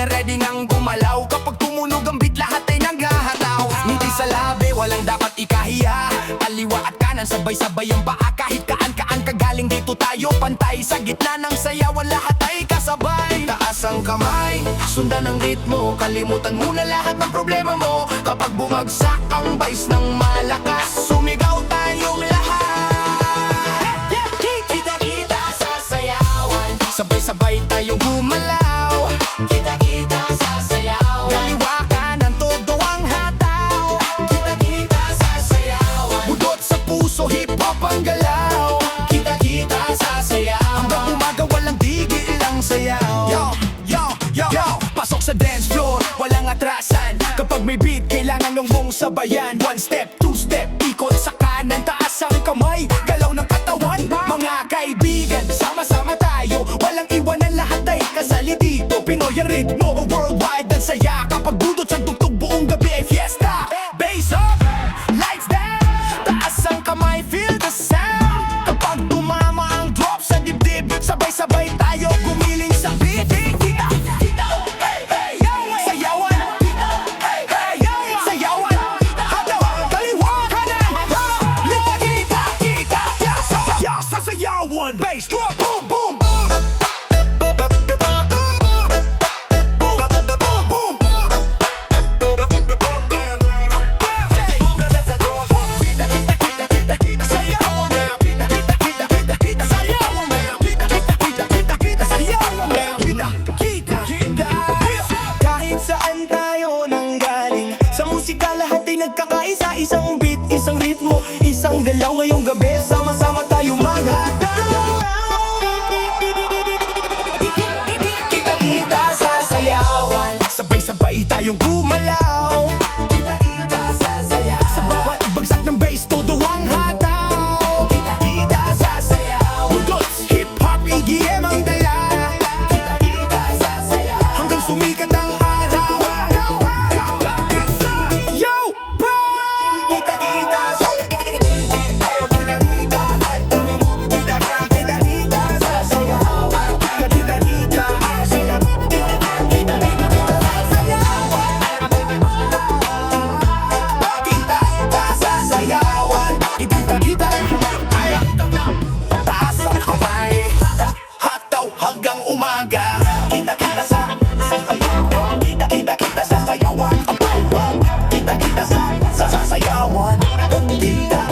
ready ngang gumalaw. Kapag tumunog ang beat, lahat ay nanghahataw. Ngiti sa labi, walang dapat ikahiya. Kaliwa at kanan, sabay-sabay ang paa. Kahit kaan-kaan kagaling dito tayo pantay. Sa gitna ng sayawan, lahat ay kasabay. Taas ang kamay, sundan ang ritmo. Kalimutan mo na lahat ng problema mo. Kapag bumagsak ang vice ng malakas, sumigaw tayong lahat. Kita-kita sa sayawan, sabay-sabay tayong gumalaw. Kita-kita sa sayawan, kaliwa kanan todo ang hataw. Kita-kita sa sayawan, budot sa puso, hip-hop ang galaw. Kita-kita sa sayawan, hanggang umaga walang tigil ang sayaw. Yo, pasok sa dance floor, walang atrasan. Kapag may beat, kailangan nung mong sabayan. One step, two step, ikot sa kanan, taas ang kamay, galaw ng katawan. Mga kaibigan, sama-sama tayo, walang iwanan, lahat ay kasali dito. Pinoy ang ritmo, worldwide ang saya. Kapag budot sa tugtog, buong gabi ay fiesta. Bass up, lights down, taas ang kamay, feel the sound. Kapag tumama ang drop sa dibdib, sabay-sabay tayo gumiling sa beat. One bass drop, boom boom. Kahit saan tayo nanggaling, sa musika lahat ay nagkakaisa. Isang beat, isang ritmo, isang galaw. Ngayong gabi, sama-sama tayo maghataw. Sabay-sabay tayong gumalaw. Kita-kita sa sayaw, sa bawat bagsak ng bass, todo ang hataw. Kita-kita sa sayaw, budot, hip-hop, EDM ang dala. Kita-kita sa sayaw, hanggang sumikat ang araw. Yo, bro! Kita-kita sa hanggang umaga. Kita-kita sa sayawan, kita-kita sa sayawan. Kita-kita sa sayawan, kita